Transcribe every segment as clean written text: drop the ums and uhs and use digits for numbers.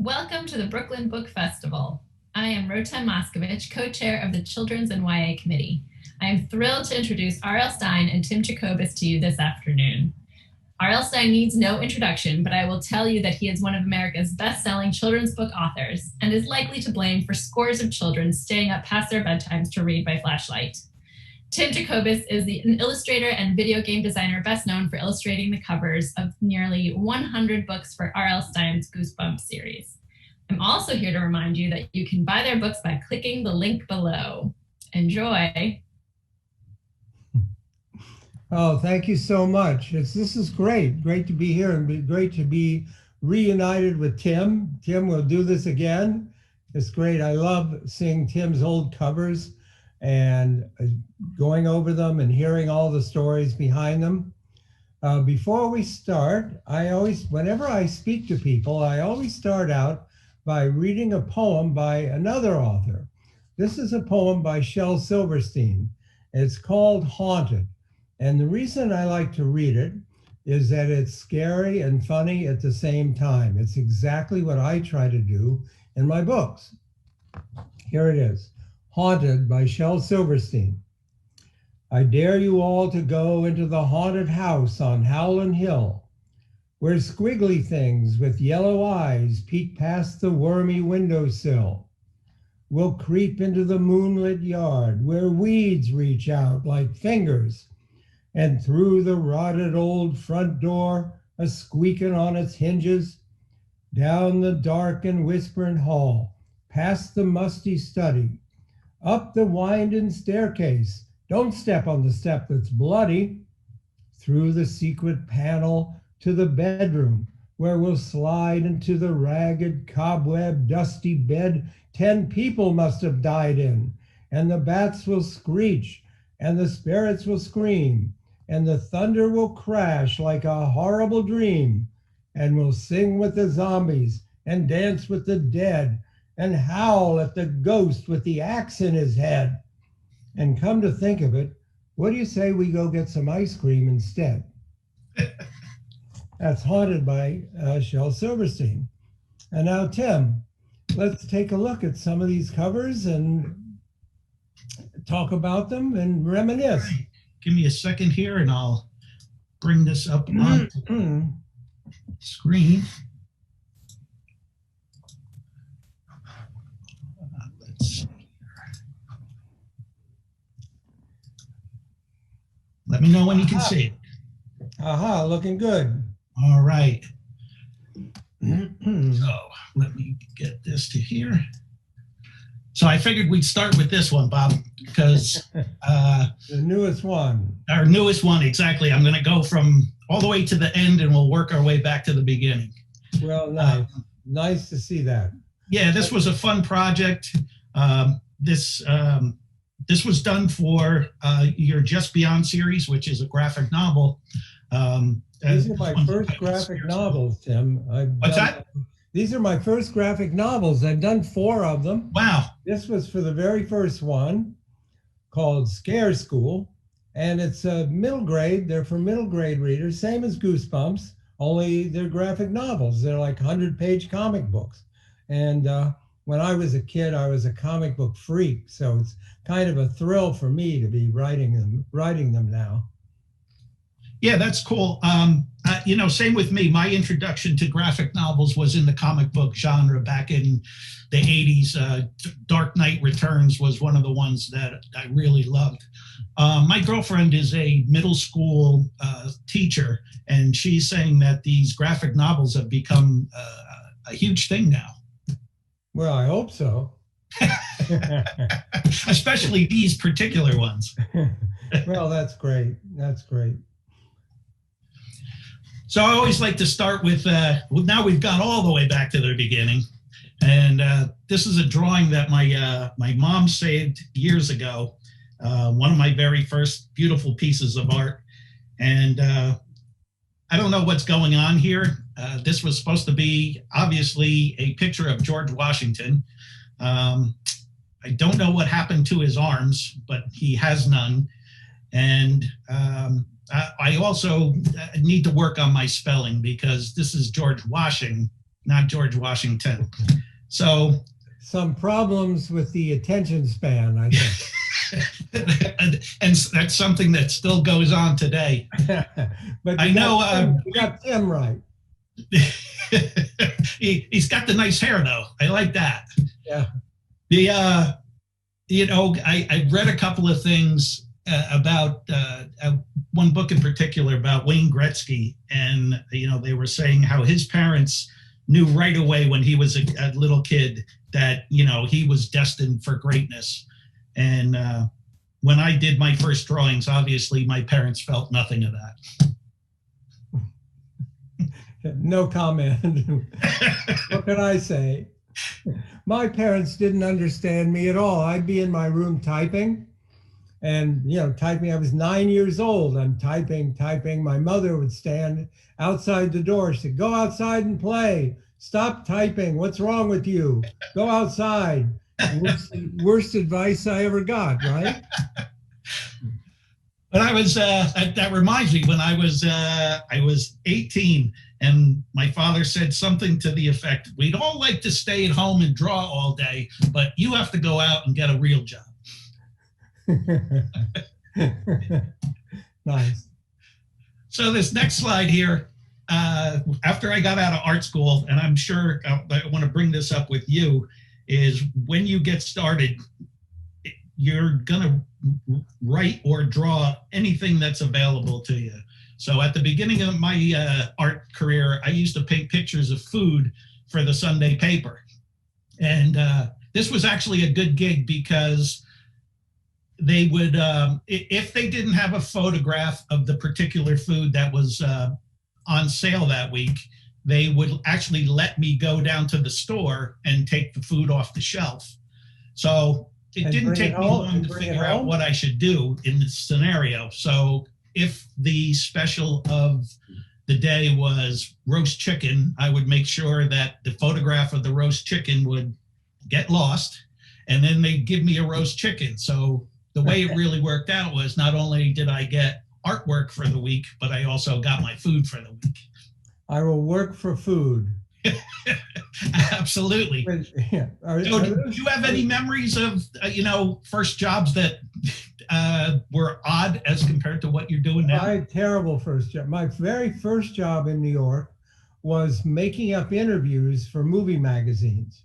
Welcome to the Brooklyn Book Festival. I am Rotem Moskovich, co-chair of the Children's and YA Committee. I am thrilled to introduce R.L. Stine and Tim Jacobus to you this afternoon. R.L. Stine needs no introduction, but I will tell you that he is one of America's best-selling children's book authors and is likely to blame for scores of children staying up past their bedtimes to read by flashlight. Tim Jacobus is an illustrator and video game designer best known for illustrating the covers of nearly 100 books for R.L. Stine's Goosebumps series. I'm also here to remind you that you can buy their books by clicking the link below. Enjoy. Oh, thank you so much. This is great. Great to be here and great to be reunited with Tim. Tim, we'll do this again. It's great. I love seeing Tim's old covers and going over them and hearing all the stories behind them. Before we start, whenever I speak to people, I always start out by reading a poem by another author. This is a poem by Shel Silverstein. It's called Haunted. And the reason I like to read it is that it's scary and funny at the same time. It's exactly what I try to do in my books. Here it is, Haunted by Shel Silverstein. I dare you all to go into the haunted house on Howland Hill, where squiggly things with yellow eyes peek past the wormy windowsill. We'll creep into the moonlit yard where weeds reach out like fingers, and through the rotted old front door, a squeaking on its hinges, down the dark and whispering hall, past the musty study, up the winding staircase, don't step on the step that's bloody, through the secret panel to the bedroom, where we'll slide into the ragged, cobweb, dusty bed 10 people must have died in, and the bats will screech, and the spirits will scream, and the thunder will crash like a horrible dream, and we'll sing with the zombies, and dance with the dead, and howl at the ghost with the axe in his head. And come to think of it, what do you say we go get some ice cream instead? That's Haunted by Shel Silverstein. And now, Tim, let's take a look at some of these covers and talk about them and reminisce. Right. Give me a second here and I'll bring this up on the screen. Let's see here. Let me know when you can see it. Aha, looking good. All right. So let me get this to here. So I figured we'd start with this one, Bob, because the newest one. Our newest one, exactly. I'm going to go from all the way to the end and we'll work our way back to the beginning. Well, nice. Nice to see that. Yeah, this was a fun project. This was done for your Just Beyond series, which is a graphic novel. These are my first graphic novels, Tim. What's that? These are my first graphic novels. I've done 4 of them. Wow. This was for the very first one called Scare School. And it's a middle grade. They're for middle grade readers, same as Goosebumps, only they're graphic novels. They're like 100-page comic books. And when I was a kid, I was a comic book freak. So it's kind of a thrill for me to be writing them now. Yeah, that's cool. Same with me. My introduction to graphic novels was in the comic book genre back in the 80s. Dark Knight Returns was one of the ones that I really loved. My girlfriend is a middle school teacher, and she's saying that these graphic novels have become a huge thing now. Well, I hope so. Especially these particular ones. Well, that's great. That's great. So I always like to start with, now we've gone all the way back to the beginning. And this is a drawing that my mom saved years ago. One of my very first beautiful pieces of art. And I don't know what's going on here. This was supposed to be obviously a picture of George Washington. I don't know what happened to his arms, but he has none. And I also need to work on my spelling because this is George Washing, not George Washington. So some problems with the attention span, I think. and that's something that still goes on today. But I know you got Tim right. He's got the nice hair though. I like that. Yeah. The I read a couple of things about one book in particular about Wayne Gretzky, and they were saying how his parents knew right away when he was a little kid that he was destined for greatness. And when I did my first drawings, obviously my parents felt nothing of that. No comment. What can I say? My parents didn't understand me at all. I'd be in my room typing and, typing. I was 9 years old. I'm typing. My mother would stand outside the door. She'd go outside and play. Stop typing. What's wrong with you? Go outside. Worst advice I ever got, right? But I was, that reminds me, when I was 18, and my father said something to the effect, we'd all like to stay at home and draw all day, but you have to go out and get a real job. Nice. So this next slide here, after I got out of art school, and I'm sure I want to bring this up with you, is when you get started, you're going to write or draw anything that's available to you. So at the beginning of my art career, I used to paint pictures of food for the Sunday paper. And this was actually a good gig because they would, if they didn't have a photograph of the particular food that was on sale that week, they would actually let me go down to the store and take the food off the shelf. So it didn't take me long to figure out what I should do in this scenario. So if the special of the day was roast chicken, I would make sure that the photograph of the roast chicken would get lost, and then they'd give me a roast chicken. So the way it really worked out was not only did I get artwork for the week, but I also got my food for the week. I will work for food. Absolutely. Yeah. So do you have any memories of, first jobs that were odd as compared to what you're doing now? I had terrible first job. My very first job in New York was making up interviews for movie magazines.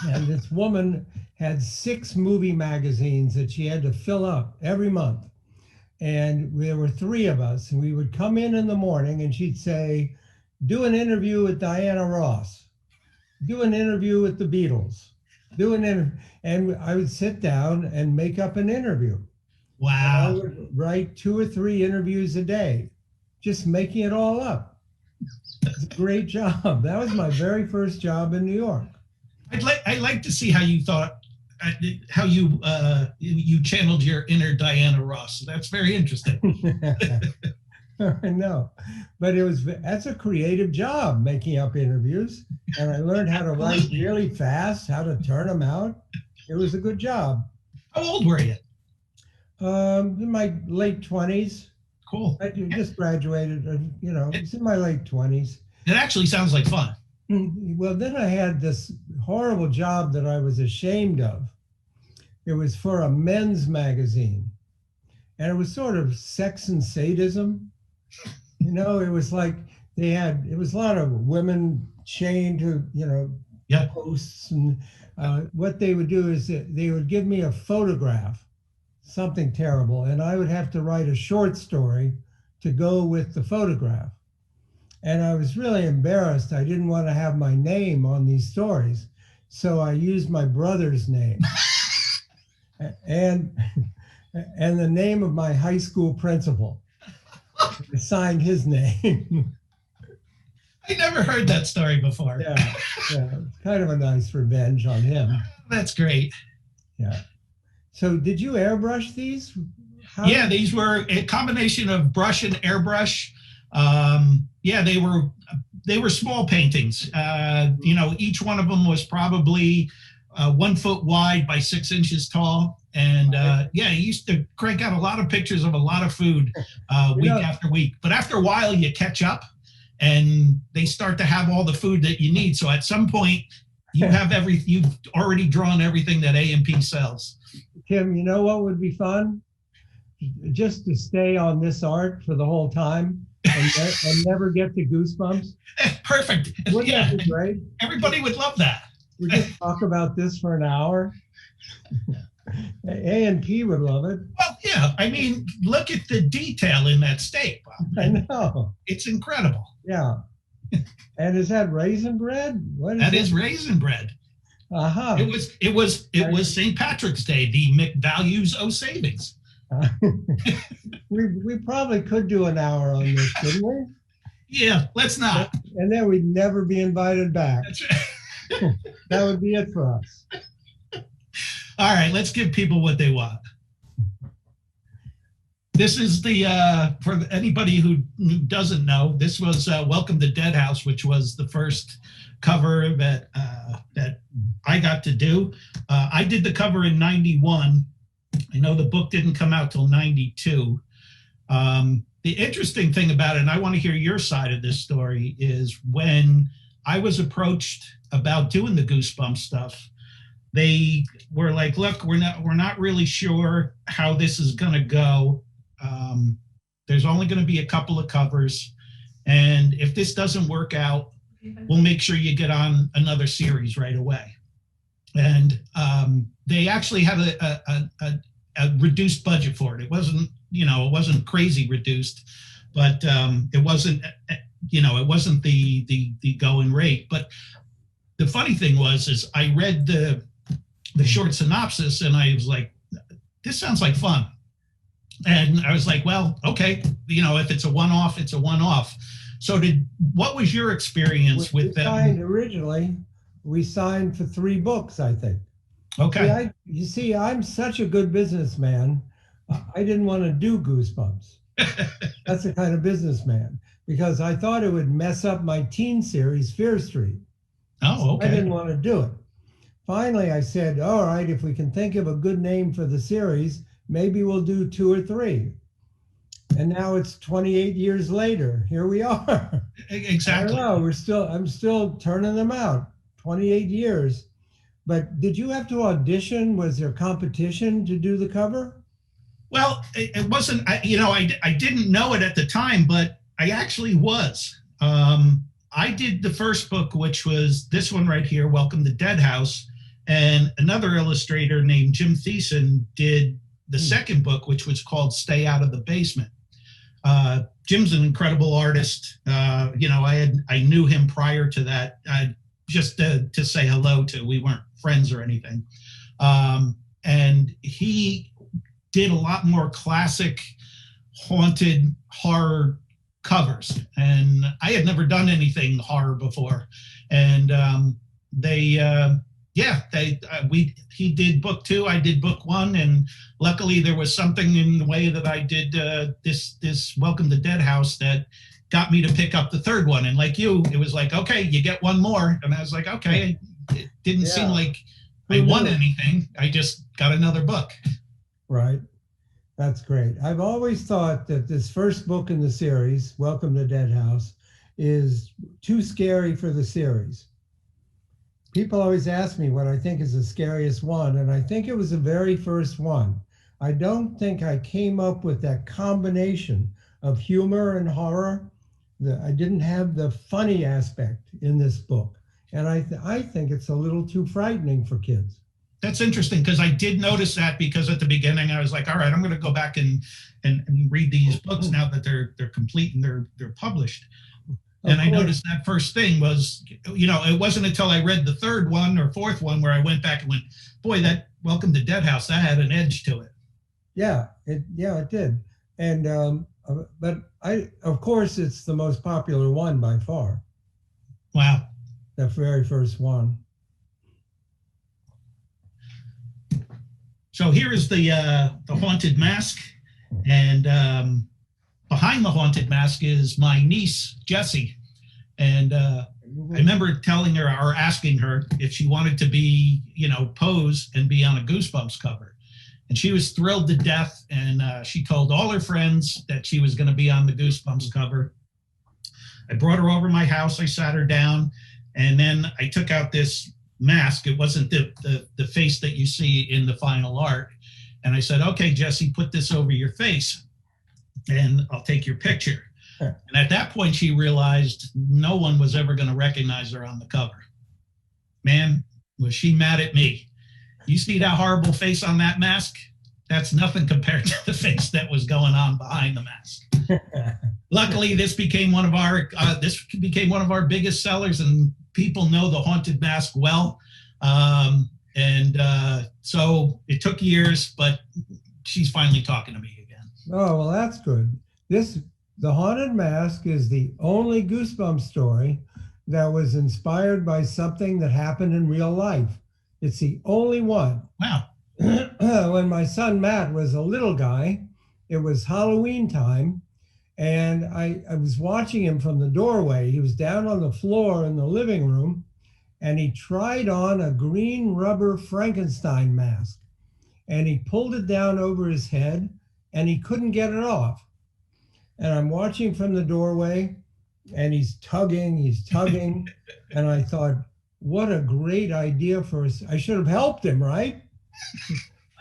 And this woman had 6 movie magazines that she had to fill up every month. And there were 3 of us, and we would come in the morning and she'd say, do an interview with Diana Ross, do an interview with the Beatles, and I would sit down and make up an interview. Wow. And I would write 2 or 3 interviews a day, just making it all up. It's a great job. That was my very first job in New York. I'd like to see how you thought, how you channeled your inner Diana Ross. That's very interesting. I know, but that's a creative job, making up interviews. And I learned how to write really fast, how to turn them out. It was a good job. How old were you? In my late 20s. Cool. I just graduated, it's in my late 20s. It actually sounds like fun. Well, then I had this horrible job that I was ashamed of. It was for a men's magazine. And it was sort of sex and sadism. It was like it was a lot of women chained to, posts. And what they would do is they would give me a photograph, something terrible, and I would have to write a short story to go with the photograph. And I was really embarrassed. I didn't want to have my name on these stories. So I used my brother's name and the name of my high school principal. I signed his name. I never heard that story before. Yeah, it's kind of a nice revenge on him. That's great. Yeah. So did you airbrush these? Yeah, these were a combination of brush and airbrush. They were small paintings. Each one of them was probably 1 foot wide by 6 inches tall. And he used to crank out a lot of pictures of a lot of food week after week. But after a while, you catch up and they start to have all the food that you need. So at some point, you've already drawn everything that A&P sells. Tim, you know what would be fun? Just to stay on this art for the whole time and never get to Goosebumps. Perfect. Wouldn't that be great? Everybody would love that. We just talk about this for an hour. A&P would love it. Well, yeah. I mean, look at the detail in that steak. I know. It's incredible. Yeah. And is that raisin bread? What is that? Is raisin bread. Uh-huh. It was St. Patrick's Day, the McValues O Savings. We probably could do an hour on this, couldn't we? Yeah, let's not. And then we'd never be invited back. That's right. That would be it for us. All right, let's give people what they want. This is for anybody who doesn't know, this was Welcome to Dead House, which was the first cover that I got to do. I did the cover in '91. I know the book didn't come out till '92. The interesting thing about it, and I want to hear your side of this story, is when I was approached about doing the Goosebumps stuff, they were like, look, we're not really sure how this is going to go. There's only going to be a couple of covers. And if this doesn't work out, we'll make sure you get on another series right away. And they actually had a reduced budget for it. It wasn't crazy reduced, but it wasn't the going rate. But the funny thing is I read the short synopsis and I was like, this sounds like fun. And I was like, well, okay, if it's a one-off, it's a one-off. So what was your experience with them? Originally, we signed for 3 books, I think. Okay. You see, I'm such a good businessman. I didn't want to do Goosebumps. That's the kind of businessman, because I thought it would mess up my teen series, Fear Street. Oh, okay. I didn't want to do it. Finally, I said, all right, if we can think of a good name for the series, maybe we'll do 2 or 3. And now it's 28 years later. Here we are. Exactly. I don't know. I'm still turning them out. 28 years. But did you have to audition? Was there competition to do the cover? Well, it wasn't, I didn't know it at the time, but I actually was. I did the first book, which was this one right here, Welcome to Dead House. And another illustrator named Jim Thiessen did the second book, which was called Stay Out of the Basement. Jim's an incredible artist. I knew him prior to that, just to say hello to. We weren't friends or anything. And he did a lot more classic haunted horror covers. And I had never done anything horror before. And he did book 2, I did book 1, and luckily there was something in the way that I did this Welcome to Dead House that got me to pick up the 3rd one. And like you, it was like, okay, you get one more. And I was like, okay, it didn't seem like I won anything. I just got another book. Right. That's great. I've always thought that this first book in the series, Welcome to Dead House, is too scary for the series. People always ask me what I think is the scariest one, and I think it was the very first one. I don't think I came up with that combination of humor and horror. I didn't have the funny aspect in this book, and I think it's a little too frightening for kids. That's interesting, because I did notice that, because at the beginning I was like, all right, I'm going to go back and read these books now that they're complete and they're published. And I noticed that first thing was, it wasn't until I read the 3rd one or 4th one where I went back and went, boy, that Welcome to Dead House, that had an edge to it. Yeah, it did. And but of course, it's the most popular one by far. Wow. The very first one. So here is the haunted mask, and behind the haunted mask is my niece, Jessie. And I remember telling her or asking her if she wanted to be, pose and be on a Goosebumps cover. And she was thrilled to death. And she told all her friends that she was going to be on the Goosebumps cover. I brought her over to my house. I sat her down, and then I took out this mask. It wasn't the face that you see in the final art. And I said, okay, Jesse, put this over your face and I'll take your picture. And at that point, she realized no one was ever going to recognize her on the cover. Man, was she mad at me. You see that horrible face on that mask? That's nothing compared to the face that was going on behind the mask. Luckily, this became one of our biggest sellers, and people know the Haunted Mask well. So it took years, but she's finally talking to me again. Oh, well, that's good. The Haunted Mask is the only Goosebumps story that was inspired by something that happened in real life. It's the only one. Wow. When my son Matt was a little guy, it was Halloween time, and I was watching him from the doorway. He was down on the floor in the living room, and he tried on a green rubber Frankenstein mask, and he pulled it down over his head, and he couldn't get it off. And I'm watching from the doorway, and he's tugging, and I thought, what a great idea for us. I should have helped him, right?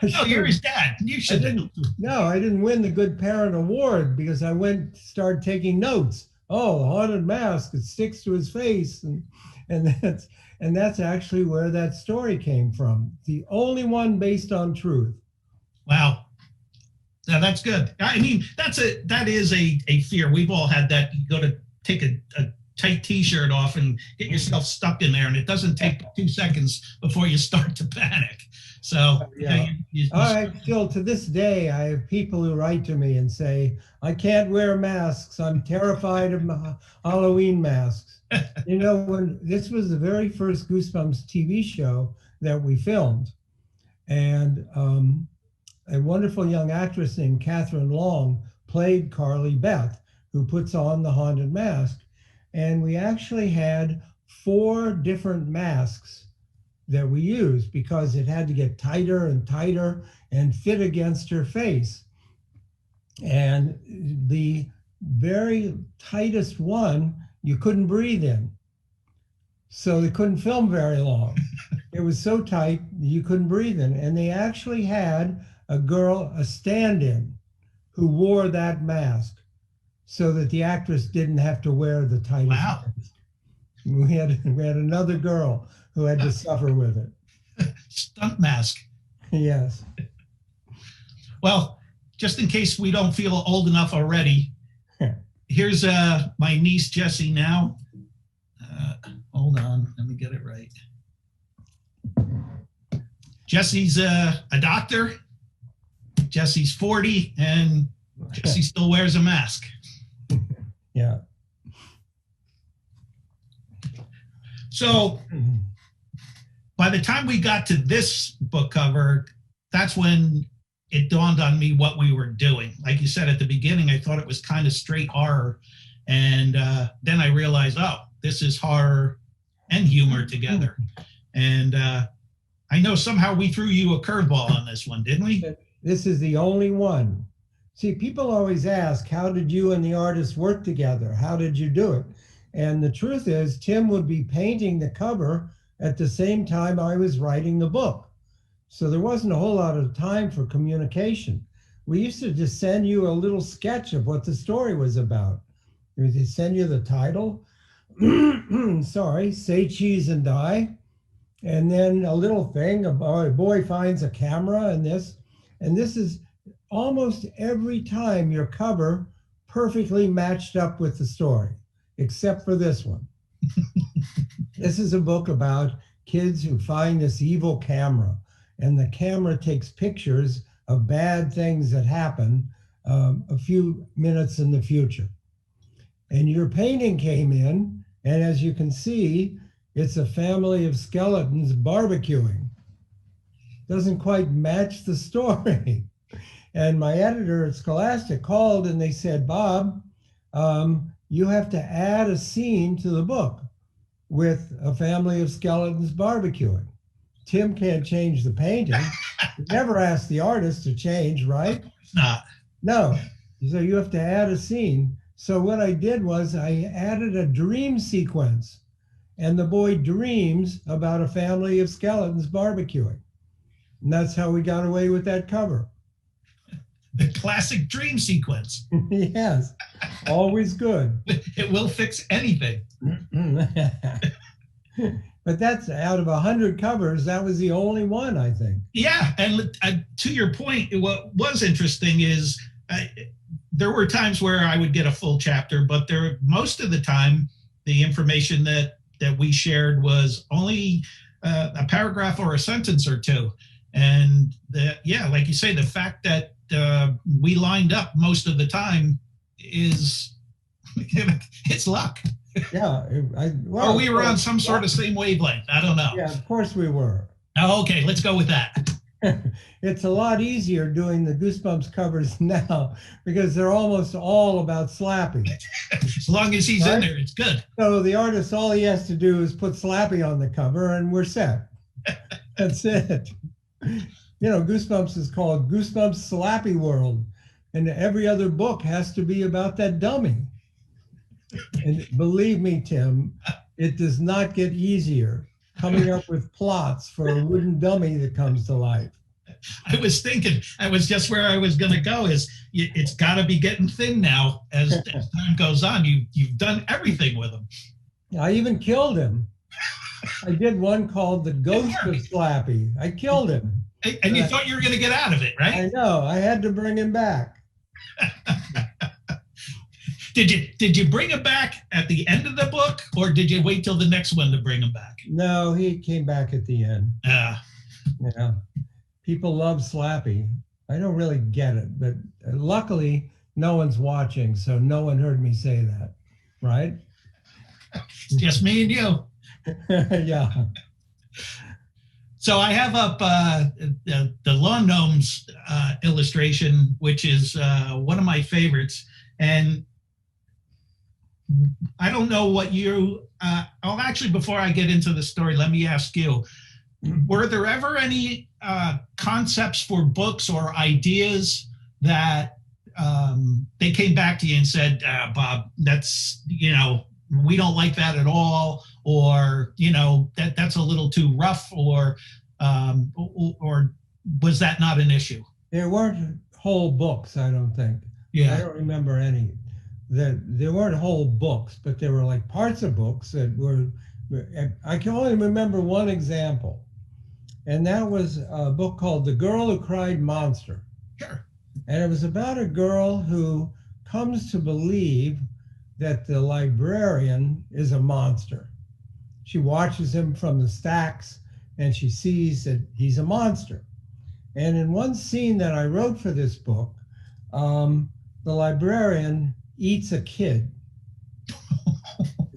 No, you're his dad. You should have. No, I didn't win the Good Parent Award because I started taking notes. Oh, the Haunted Mask, it sticks to his face. And that's actually where that story came from. The only one based on truth. Wow. Now that's good. I mean, that is a fear. We've all had that. You go to take a tight t-shirt off and get yourself stuck in there, and it doesn't take 2 seconds before you start to panic. So yeah. All right, still to this day, I have people who write to me and say, I can't wear masks. I'm terrified of Halloween masks. You know, when this was the very first Goosebumps TV show that we filmed, and a wonderful young actress named Catherine Long played Carly Beth, who puts on the Haunted Mask. And we actually had 4 different masks that we used because it had to get tighter and tighter and fit against her face. And the very tightest one, you couldn't breathe in. So they couldn't film very long. It was so tight, you couldn't breathe in. And they actually had a stand-in who wore that mask so that the actress didn't have to wear the tightest mask. We had another girl who had to suffer with it. Stunt mask. Yes. Well, just in case we don't feel old enough already, here's my niece, Jessie, now. Hold on, let me get it right. Jessie's a doctor. Jessie's 40, and Jessie still wears a mask. Yeah. So by the time we got to this book cover, that's when it dawned on me what we were doing. Like you said at the beginning, I thought it was kind of straight horror. And then I realized, oh, this is horror and humor together. And I know somehow we threw you a curveball on this one, didn't we? This is the only one. See, people always ask, how did you and the artist work together? How did you do it? And the truth is, Tim would be painting the cover at the same time I was writing the book. So there wasn't a whole lot of time for communication. We used to just send you a little sketch of what the story was about. We would send you the title, sorry, Say Cheese and Die, and then a little thing, a boy finds a camera and this. And this is almost every time your cover perfectly matched up with the story, except for this one. This is a book about kids who find this evil camera, and the camera takes pictures of bad things that happen a few minutes in the future. And your painting came in, and as you can see, it's a family of skeletons barbecuing. Doesn't quite match the story. And my editor at Scholastic called and they said, Bob, you have to add a scene to the book with a family of skeletons barbecuing. Tim can't change the painting. Never asked the artist to change, right? It's not. No. So you have to add a scene. So what I did was I added a dream sequence, and the boy dreams about a family of skeletons barbecuing. And that's how we got away with that cover. The classic dream sequence. Yes, always good. It will fix anything. But that's out of 100 covers, that was the only one, I think. Yeah, and to your point, what was interesting is there were times where I would get a full chapter, but most of the time, the information that we shared was only a paragraph or a sentence or two. And like you say, the fact that we lined up most of the time is it's luck. Yeah. Or we were on some sort of same wavelength. I don't know. Yeah, of course we were. Oh, okay, let's go with that. It's a lot easier doing the Goosebumps covers now because they're almost all about Slappy. As long as he's in there, it's good. So the artist, all he has to do is put Slappy on the cover and we're set. That's it. You know, Goosebumps is called Goosebumps SlappyWorld, and every other book has to be about that dummy. And believe me, Tim, it does not get easier coming up with plots for a wooden dummy that comes to life. I was thinking, I was just where I was going to go is it's got to be getting thin now as time goes on. You've done everything with him. I even killed him. I did one called The Ghost of Slappy. I killed him. And you thought you were going to get out of it, right? I know. I had to bring him back. Did you bring him back at the end of the book, or did you wait till the next one to bring him back? No, he came back at the end. Yeah. People love Slappy. I don't really get it, but luckily no one's watching, so no one heard me say that, right? Just me and you. Yeah. So I have up the Lawn Gnomes illustration, which is one of my favorites. And I don't know what actually, before I get into the story, let me ask you, were there ever any concepts for books or ideas that they came back to you and said, Bob, that's, we don't like that at all, or, that's a little too rough, or was that not an issue? There weren't whole books, I don't think. Yeah. I don't remember any. There weren't whole books, but there were like parts of books that were, I can only remember one example. And that was a book called The Girl Who Cried Monster. Sure. And it was about a girl who comes to believe that the librarian is a monster. She watches him from the stacks and she sees that he's a monster. And in one scene that I wrote for this book, the librarian eats a kid.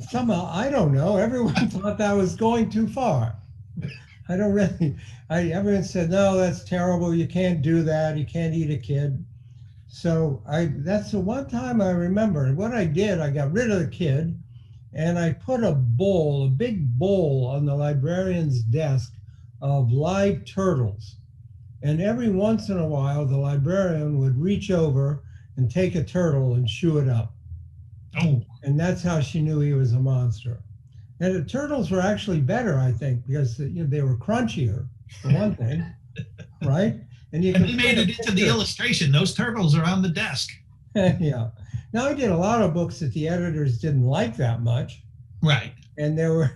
Somehow, I don't know, everyone thought that was going too far. Everyone said, no, that's terrible. You can't do that. You can't eat a kid. So that's the one time I remember. And what I did, I got rid of the kid and I put a big bowl on the librarian's desk of live turtles. And every once in a while, the librarian would reach over and take a turtle and chew it up. Oh. And that's how she knew he was a monster. And the turtles were actually better, I think, because they were crunchier, for one thing, right? And they made it into the illustration. Those turtles are on the desk. Yeah. Now, I did a lot of books that the editors didn't like that much. Right. And there were,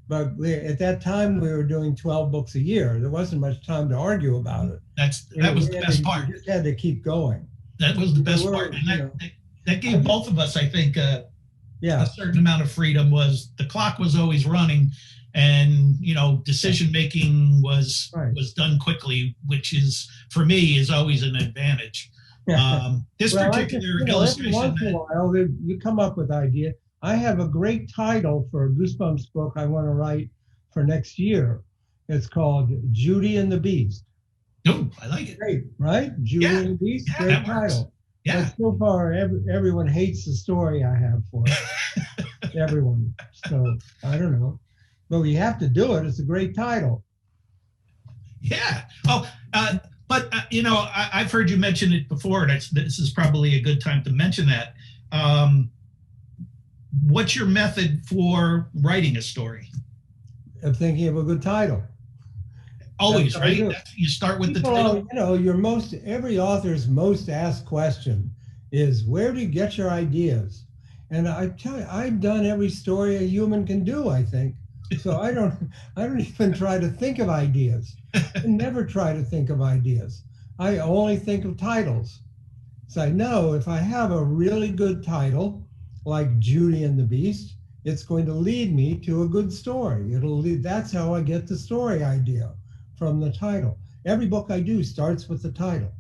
but at that time we were doing 12 books a year. There wasn't much time to argue about it. That was the best part. You just had to keep going. That was the best part. And that gave both of us, I think, a certain amount of freedom. Was the clock was always running, and decision making was done quickly, which is, for me, is always an advantage. This particular illustration, once in a while you come up with ideas. I have a great title for a Goosebumps book I want to write for next year. It's called Judy and the Beast. Oh, I like it. Great, right? Judy and the Beast, yeah, great title. Yeah. But so far, everyone hates the story I have for it. Everyone. So I don't know, but we have to do it. It's a great title. Yeah. Oh, but I've heard you mention it before. This is probably a good time to mention that. Um, what's your method for writing a story? I'm thinking of a good title. Always, That's what I right? do. You start with the People, title. you know, every author's most asked question is, where do you get your ideas? And I tell you, I've done every story a human can do, I think. So I don't even try to think of ideas. I never try to think of ideas. I only think of titles. So I know if I have a really good title, like Judy and the Beast, it's going to lead me to a good story. That's how I get the story idea, from the title. Every book I do starts with the title.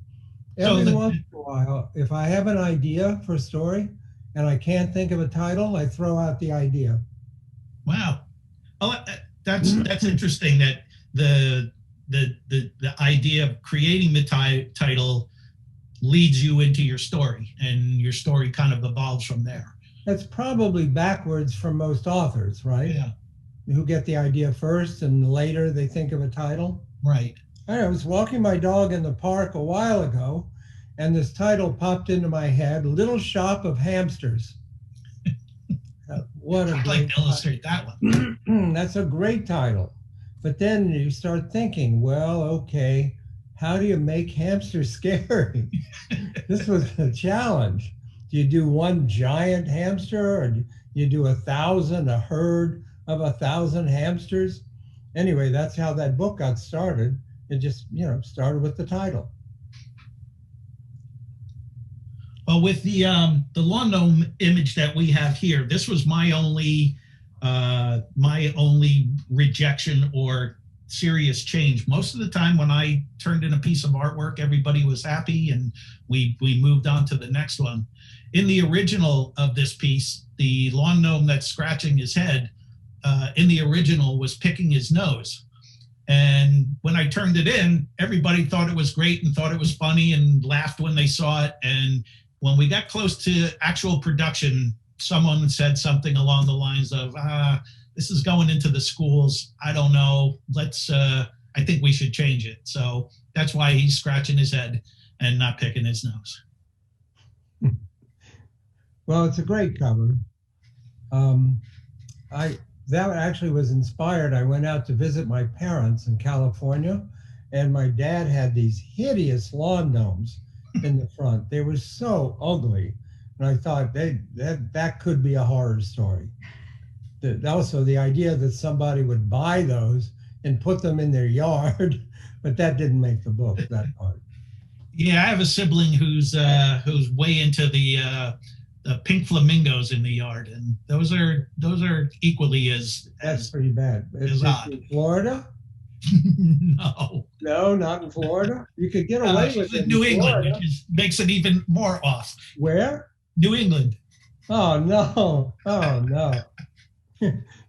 So Every once in a while, if I have an idea for a story and I can't think of a title, I throw out the idea. wow. Oh, that's interesting. That the idea of creating the title leads you into your story, and your story kind of evolves from there. That's probably backwards for most authors, right? Yeah. Who get the idea first and later they think of a title. Right. I was walking my dog in the park a while ago, and this title popped into my head: Little Shop of Hamsters. What a I'd great like to illustrate that one. That's a great title. But then you start thinking, well, okay, how do you make hamsters scary? This was a challenge. Do you do one giant hamster, or do you do a herd of 1,000 hamsters? Anyway, that's how that book got started. It just, started with the title. Well, with the lawn gnome image that we have here, this was my only rejection or serious change. Most of the time when I turned in a piece of artwork, everybody was happy and we moved on to the next one. In the original of this piece, the lawn gnome that's scratching his head, in the original was picking his nose. And when I turned it in, everybody thought it was great and thought it was funny and laughed when they saw it. And when we got close to actual production, someone said something along the lines of, this is going into the schools. I don't know. I think we should change it. So that's why he's scratching his head and not picking his nose. Well, it's a great cover. That actually was inspired. I went out to visit my parents in California, and my dad had these hideous lawn gnomes in the front. They were so ugly. And I thought that could be a horror story. Also, the idea that somebody would buy those and put them in their yard, but that didn't make the book, that part. Yeah, I have a sibling who's way into the pink flamingos in the yard, and those are equally as That's pretty bad. As odd. In Florida? No. No, not in Florida. You could get away with it in New England, Florida. which makes it even more off. Where? New England. Oh no! Oh no!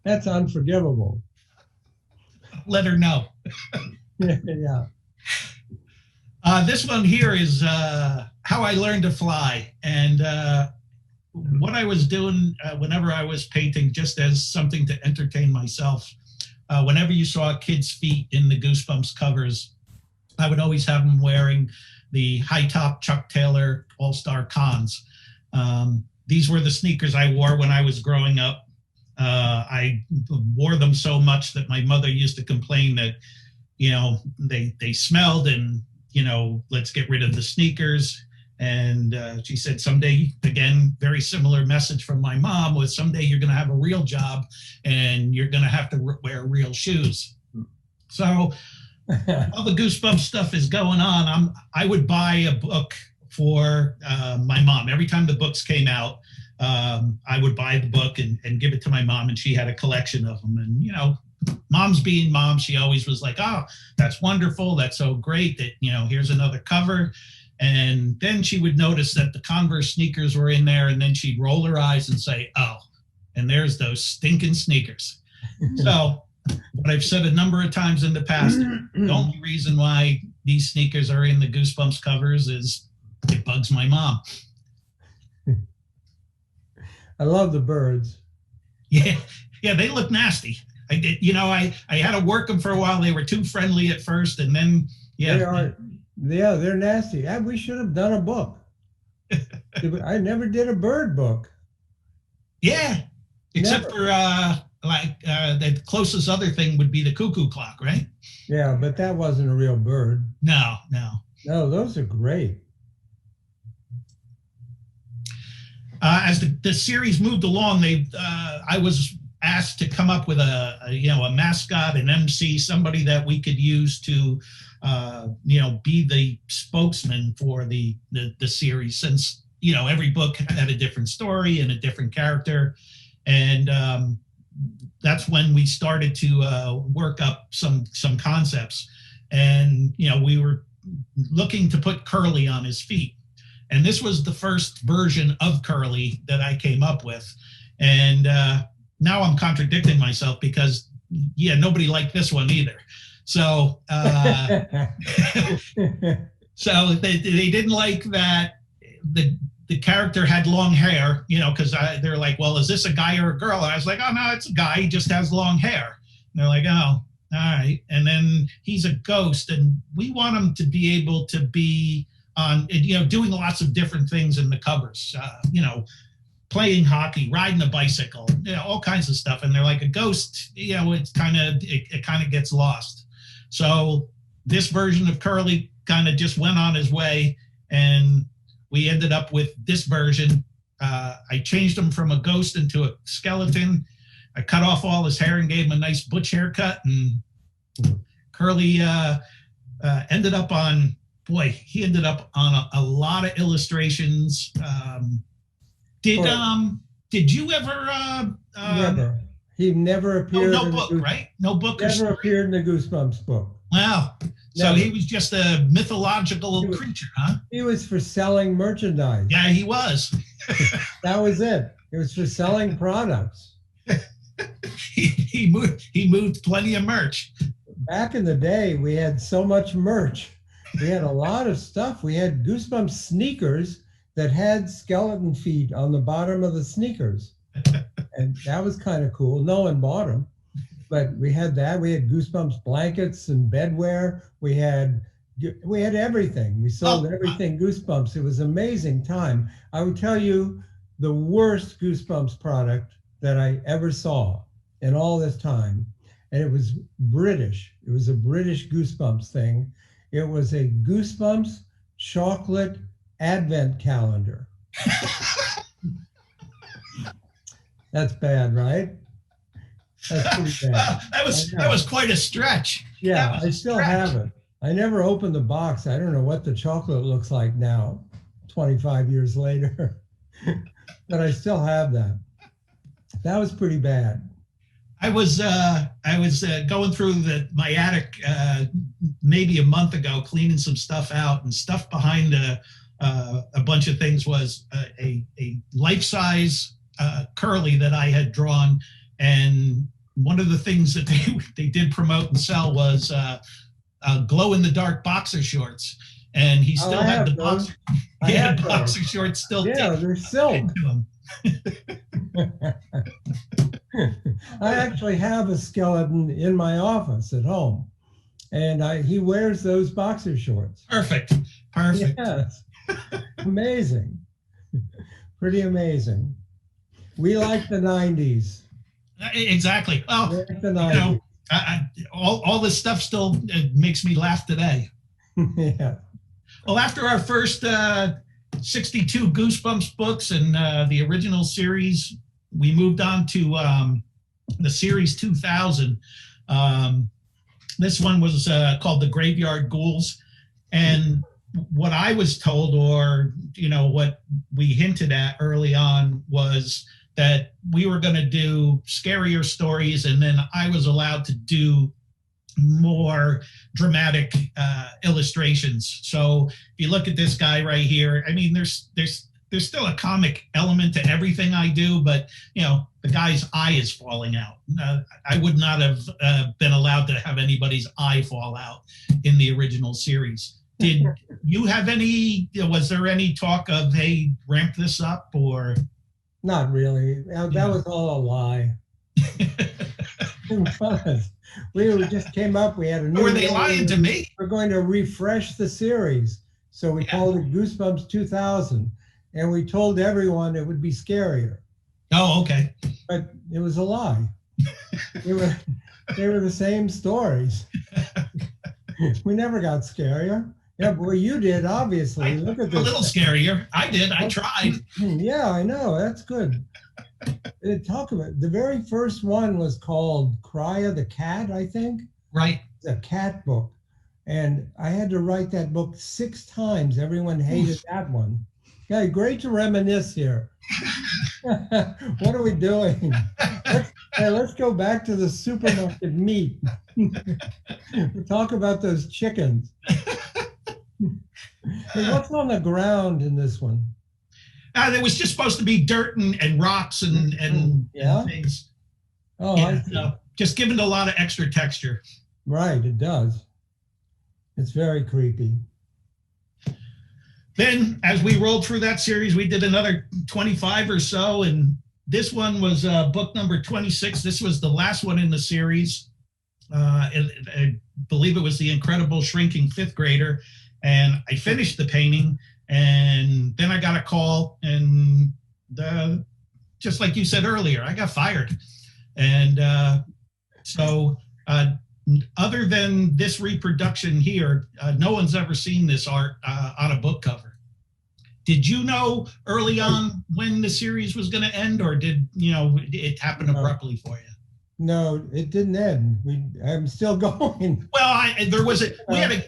That's unforgivable. Let her know. Yeah. This one here is how I learned to fly, and what I was doing whenever I was painting, just as something to entertain myself. Whenever you saw kids' feet in the Goosebumps covers, I would always have them wearing the high-top Chuck Taylor All-Star Cons. These were the sneakers I wore when I was growing up. I wore them so much that my mother used to complain that, they smelled and, let's get rid of the sneakers. And she said, someday, again, very similar message from my mom was, someday you're going to have a real job and you're going to have to wear real shoes. So all the Goosebumps stuff is going on. I would buy a book for my mom. Every time the books came out, I would buy the book and give it to my mom, and she had a collection of them. And, mom's being mom, she always was like, oh, that's wonderful. That's so great that, here's another cover. And then she would notice that the Converse sneakers were in there, and then she'd roll her eyes and say, oh, and there's those stinking sneakers. So what I've said a number of times in the past, the only reason why these sneakers are in the Goosebumps covers is it bugs my mom. I love the birds. Yeah, they look nasty. I did, I had to work them for a while. They were too friendly at first, and then They're nasty. We should have done a book. I never did a bird book. Yeah, except Never. for the closest other thing would be the cuckoo clock, right? Yeah, but that wasn't a real bird. No, no. No, those are great. As the series moved along, I was asked to come up with a mascot, an MC, somebody that we could use to be the spokesman for the series, since every book had a different story and a different character, and that's when we started to work up some concepts, and we were looking to put Curly on his feet. And this was the first version of Curly that I came up with. And now I'm contradicting myself because, nobody liked this one either. So, so they didn't like that the character had long hair, because they're like, well, is this a guy or a girl? And I was like, oh, no, it's a guy. He just has long hair. And they're like, oh, all right. And then he's a ghost, and we want him to be able to be on, doing lots of different things in the covers, playing hockey, riding a bicycle, all kinds of stuff. And they're like, a ghost, it kind of gets lost. So this version of Curly kind of just went on his way, and we ended up with this version. I changed him from a ghost into a skeleton. I cut off all his hair and gave him a nice butch haircut, and Curly ended up on, he ended up on a lot of illustrations. Did you ever? Never. He never appeared. No book, right? No book. Never appeared in the Goosebumps book. Wow. So he was just a mythological creature, huh? He was for selling merchandise. Yeah, he was. That was it. It was for selling products. He moved plenty of merch. Back in the day, we had so much merch. We had a lot of stuff. We had Goosebumps sneakers that had skeleton feet on the bottom of the sneakers. And that was kind of cool. No one bought them, but we had that. We had Goosebumps blankets and bedwear. We had everything. We sold everything Goosebumps. It was an amazing time. I would tell you the worst Goosebumps product that I ever saw in all this time. And it was British. It was a British Goosebumps thing. It was a Goosebumps chocolate advent calendar. That's bad, right? That's pretty bad. That was quite a stretch. Yeah, I still have it. I never opened the box. I don't know what the chocolate looks like now, 25 years later. But I still have that. That was pretty bad. I was going through my attic maybe a month ago, cleaning some stuff out, and stuff behind a bunch of things was a life-size Curly that I had drawn, and one of the things that they did promote and sell was glow-in-the-dark boxer shorts, and he still had the boxer. He had boxer shorts still. Yeah, they're silk. I actually have a skeleton in my office at home, and he wears those boxer shorts. Perfect. Yes, amazing, pretty amazing. We like the 90s. Exactly. Well, like the 90s. All this stuff still makes me laugh today. Yeah. Well, after our first 62 Goosebumps books and the original series, we moved on to the series 2000. This one was called The Graveyard Ghouls. And what I was told, or, what we hinted at early on, was that we were going to do scarier stories, and then I was allowed to do more dramatic illustrations. So if you look at this guy right here, I mean, there's still a comic element to everything I do, but the guy's eye is falling out. I would not have been allowed to have anybody's eye fall out in the original series. Did you have any? Was there any talk of, hey, ramp this up, or? Not really. That was all a lie. It was. We just came up. We had a new. Were they lying to me? We're going to refresh the series, so we called it Goosebumps 2000. and we told everyone it would be scarier. Oh, okay. But it was a lie. they were the same stories. We never got scarier. Yeah, well, you did, obviously. Look at this. A little scarier. I did. I tried. Yeah, I know. That's good. Talk about the very first one was called Cry of the Cat, I think. Right. It's a cat book. And I had to write that book 6 times. Everyone hated that one. Yeah, great to reminisce here. What are we doing? Let's go back to the supermarket meat. Talk about those chickens. Hey, what's on the ground in this one? There was just supposed to be dirt and rocks and things. Oh, yeah, just giving a lot of extra texture. Right, it does. It's very creepy. Then, as we rolled through that series, we did another 25 or so, and this one was book number 26. This was the last one in the series. I believe it was The Incredible Shrinking Fifth Grader, and I finished the painting, and then I got a call, and just like you said earlier, I got fired. And so other than this reproduction here, no one's ever seen this art on a book cover. Did you know early on when the series was going to end, or did it happen abruptly for you? No, it didn't end. I'm still going. Well,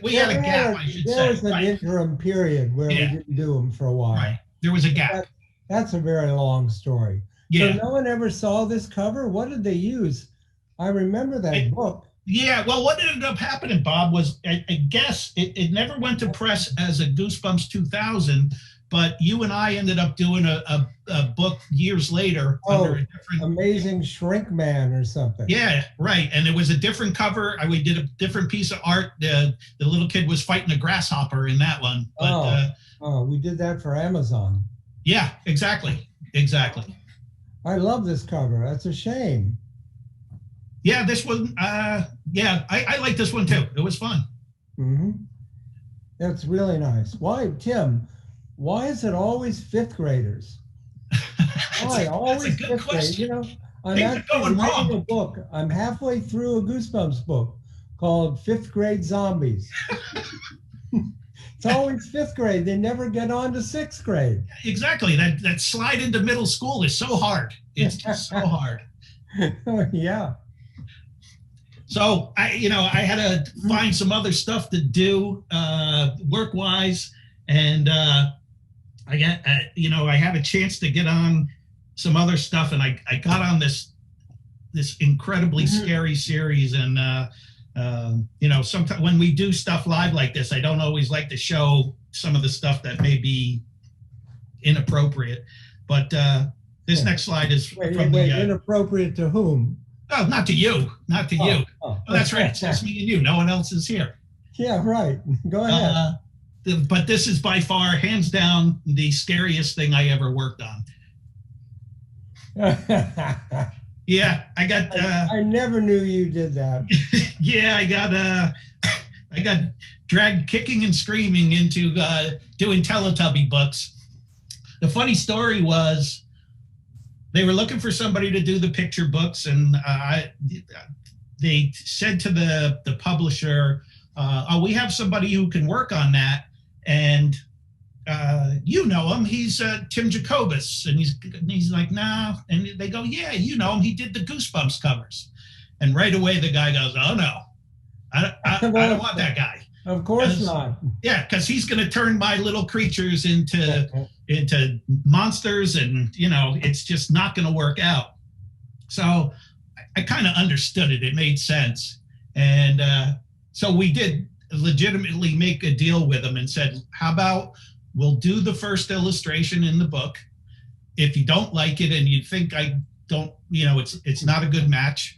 we had a gap, I should say. There was an interim period where we didn't do them for a while. Right. There was a gap. That's a very long story. Yeah. So no one ever saw this cover? What did they use? I remember that book. Yeah, well, what ended up happening, Bob, was I guess it never went to press as a Goosebumps 2000, but you and I ended up doing a book years later under a different... Amazing Shrink Man or something. Yeah, right. And it was a different cover. We did a different piece of art. The little kid was fighting a grasshopper in that one. But, we did that for Amazon. Yeah, exactly. Exactly. I love this cover. That's a shame. Yeah, this one, I like this one too. It was fun. Mm-hmm. That's really nice. Why, Tim, why is it always fifth graders? Why always fifth grade? I'm actually writing a book. I'm halfway through a Goosebumps book called Fifth Grade Zombies. It's always fifth grade. They never get on to sixth grade. Exactly. That slide into middle school is so hard. It's just so hard. Yeah. So I had to find some other stuff to do work-wise, and I had a chance to get on some other stuff, and I got on this incredibly scary series, and sometimes when we do stuff live like this, I don't always like to show some of the stuff that may be inappropriate, but this next slide is inappropriate to whom? Oh, not to you, not to you. Oh, that's right. It's just me and you. No one else is here. Yeah, right. Go ahead. But this is by far, hands down, the scariest thing I ever worked on. Yeah, I got. I never knew you did that. Yeah, I got dragged kicking and screaming into doing Teletubby books. The funny story was, they were looking for somebody to do the picture books, and they said to the publisher, we have somebody who can work on that, and you know him, he's Tim Jacobus. And he's like, nah. And they go, yeah, you know him, he did the Goosebumps covers. And right away the guy goes, oh no, I don't want that guy. Of course not. Yeah, because he's going to turn my little creatures into monsters, and it's just not going to work out. So I kind of understood it. It made sense. And so we did legitimately make a deal with him and said, how about we'll do the first illustration in the book. If you don't like it and you think I don't, it's not a good match,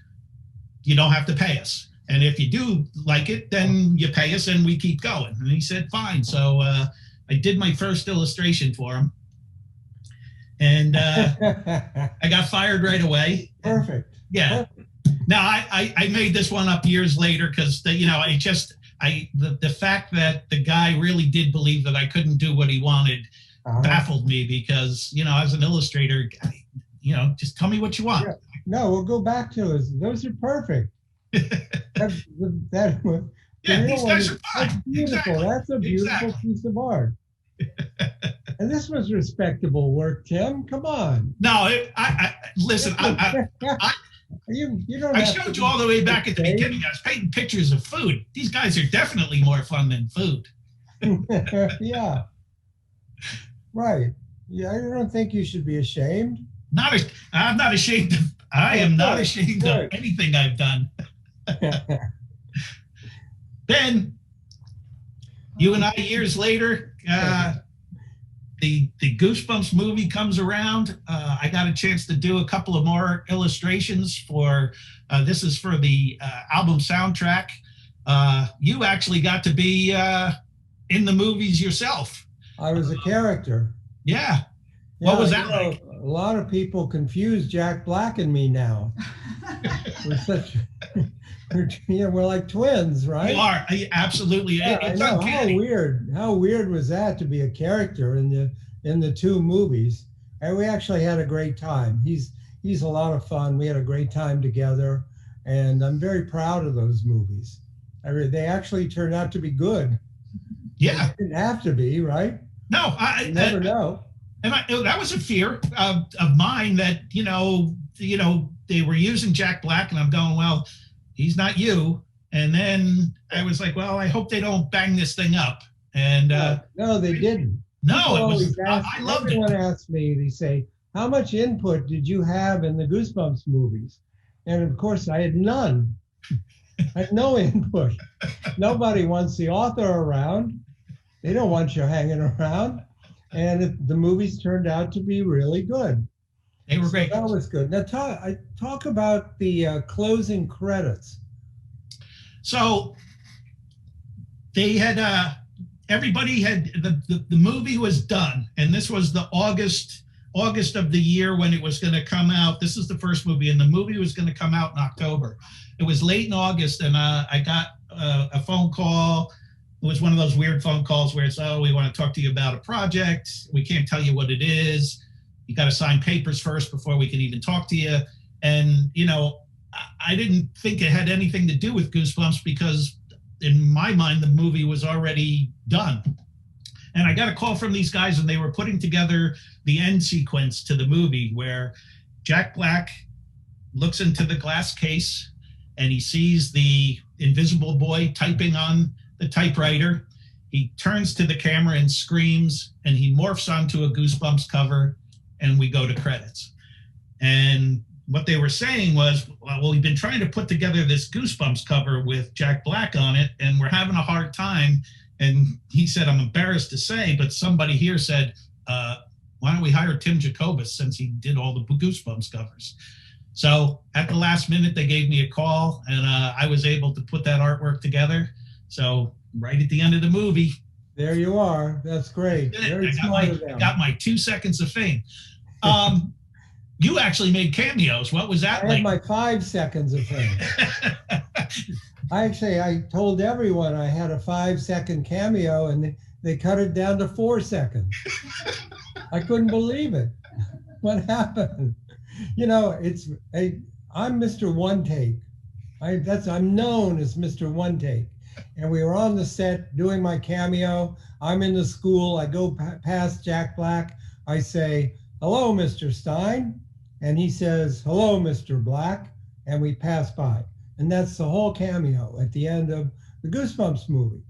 you don't have to pay us. And if you do like it, then you pay us and we keep going. And he said, fine. So I did my first illustration for him. And I got fired right away. Perfect. Yeah. Perfect. Now, I made this one up years later because, the fact that the guy really did believe that I couldn't do what he wanted baffled me because, as an illustrator, just tell me what you want. Yeah. No, we'll go back to it. Those are perfect. The Yeah, real these one guys are that's fine. beautiful. Exactly. That's a beautiful Exactly. piece of art. And this was respectable work, Tim. Come on. No, I listen. You don't I have showed to you all the way be back at the beginning. I was painting pictures of food. These guys are definitely more fun than food. Yeah, right. Yeah, I don't think you should be ashamed. I'm not ashamed of. I Oh, am not good, ashamed of good. anything I've done. Ben, you and I years later, the Goosebumps movie comes around. I got a chance to do a couple of more illustrations for. This is for the album soundtrack. You actually got to be in the movies yourself. I was a character. Yeah. What Yeah, was that like? a lot of people confuse Jack Black and me now. We're such, we're like twins, right? You are absolutely. Yeah, I It's know. uncanny. How weird was that to be a character in the two movies? And we actually had a great time. He's a lot of fun. We had a great time together, and I'm very proud of those movies. They actually turned out to be good. Yeah. They didn't have to be, right? No, You never know. And that was a fear of mine that they were using Jack Black, and I'm going, well, he's not you. And then I was like, well, I hope they don't bang this thing up. And no, they didn't. No, it was. I loved everyone it. asked me. They say, "How much input did you have in the Goosebumps movies?" And of course, I had none. I had no input. Nobody wants the author around. They don't want you hanging around. And the movies turned out to be really good. They were great. That was good. Now talk about the closing credits. So they had everybody had the movie was done, and this was the August of the year when it was going to come out. This is the first movie, and the movie was going to come out in October. It was late in August, and I got a phone call. It was one of those weird phone calls where it's, oh, we want to talk to you about a project. We can't tell you what it is. You got to sign papers first before we can even talk to you. And, I didn't think it had anything to do with Goosebumps because in my mind, the movie was already done. And I got a call from these guys, and they were putting together the end sequence to the movie where Jack Black looks into the glass case and he sees the invisible boy typing on the typewriter. He turns to the camera and screams, and he morphs onto a Goosebumps cover, and we go to credits. And what they were saying was, well, we've been trying to put together this Goosebumps cover with Jack Black on it, and we're having a hard time. And he said, I'm embarrassed to say, but somebody here said, why don't we hire Tim Jacobus since he did all the Goosebumps covers? So at the last minute, they gave me a call, and I was able to put that artwork together. So right at the end of the movie, there you are. That's great. Very smart of them. I got my 2 seconds of fame. You actually made cameos. What was that I like? had my 5 seconds of fame. I told everyone I had a 5-second cameo, and they cut it down to 4 seconds. I couldn't believe it. What happened? I'm Mr. One Take. I'm known as Mr. One Take. And we were on the set doing my cameo. I'm in the school. I go past Jack Black. I say, hello, Mr. Stine. And he says, hello, Mr. Black. And we pass by. And that's the whole cameo at the end of the Goosebumps movie.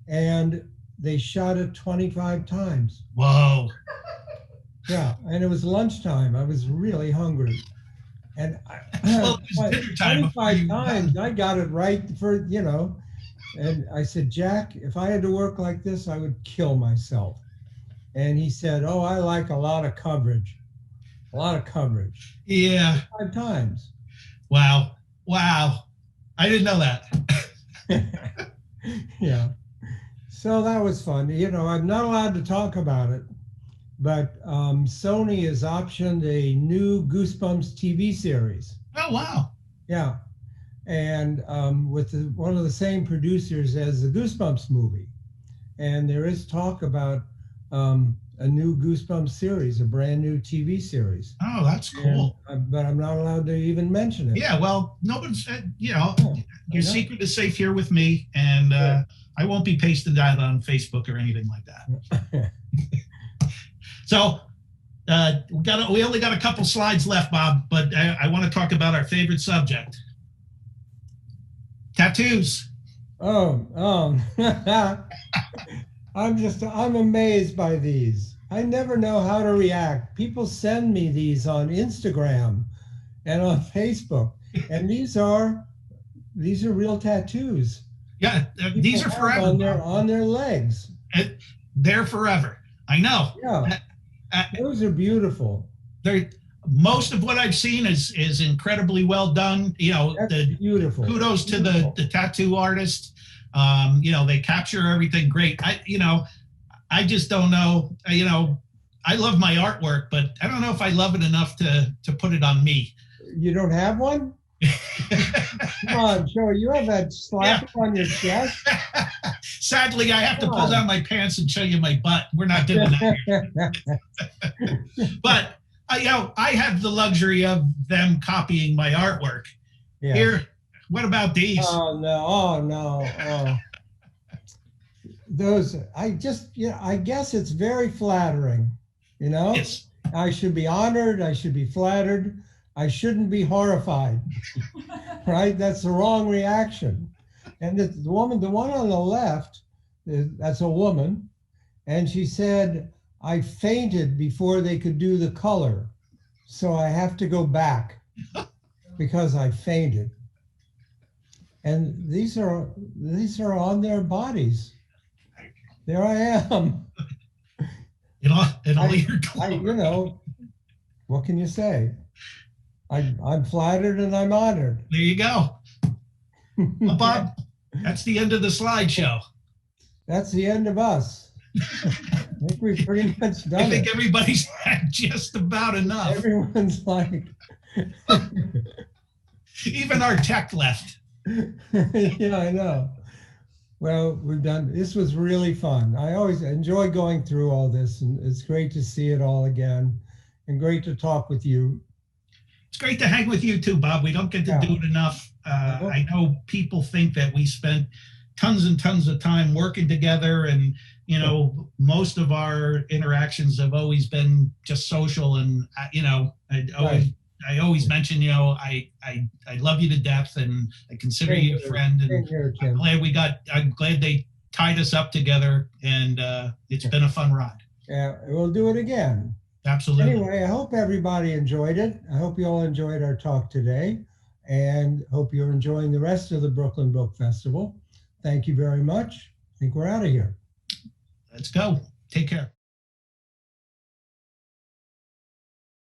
And they shot it 25 times. Whoa. Yeah, and it was lunchtime. I was really hungry. And well, it was dinner time 25 times, I got it right for, and I said, Jack, if I had to work like this, I would kill myself. And he said, oh, I like a lot of coverage. A lot of coverage. Yeah. 5 times. Wow. I didn't know that. Yeah. So that was fun. I'm not allowed to talk about it, but Sony has optioned a new Goosebumps TV series. Oh, wow. Yeah. And with one of the same producers as the Goosebumps movie. And there is talk about a new Goosebumps series, a brand new TV series. Oh, that's And, cool. but I'm not allowed to even mention it. Yeah, well, nobody's said, Oh, your I know. secret is safe here with me, and Good. I won't be pasting that on Facebook or anything like that. So we only got a couple slides left, Bob, but I want to talk about our favorite subject, tattoos. Oh, I'm amazed by these. I never know how to react. People send me these on Instagram and on Facebook, and these are real tattoos. Yeah, these People are have forever, Bob. on their legs. They're forever. I know. Yeah, those are beautiful. They're, most of what I've seen is incredibly well done. That's beautiful. Kudos to the tattoo artist. They capture everything great. I just don't know. I love my artwork, but I don't know if I love it enough to put it on me. You don't have one? Come on, Joe. You have that slapping on your chest? Sadly, I have to pull down my pants and show you my butt. We're not doing that here. But I have the luxury of them copying my artwork. Yeah. Here, what about these? Oh no! Oh. Those, I guess it's very flattering. Yes. I should be honored. I should be flattered. I shouldn't be horrified. Right? That's the wrong reaction. And the one on the left, that's a woman, and she said, "I fainted before they could do the color, so I have to go back because I fainted." And these are on their bodies. There I am. In all your glory. What can you say? I'm flattered and I'm honored. There you go. Well, Bob, that's the end of the slideshow. That's the end of us. I think we've pretty much done it. I think everybody's had just about enough. Everyone's like... Even our tech left. Yeah, I know. Well, this was really fun. I always enjoy going through all this, and it's great to see it all again, and great to talk with you. It's great to hang with you too, Bob. We don't get to do it enough. I know people think that we spent tons and tons of time working together, and most of our interactions have always been just social. And I always mention, I love you to death, and I consider you a friend. And I'm glad they tied us up together, and it's been a fun ride. Yeah, we'll do it again. Absolutely. Anyway, I hope everybody enjoyed it. I hope you all enjoyed our talk today, and hope you're enjoying the rest of the Brooklyn Book Festival. Thank you very much. I think we're out of here. Let's go. Take care.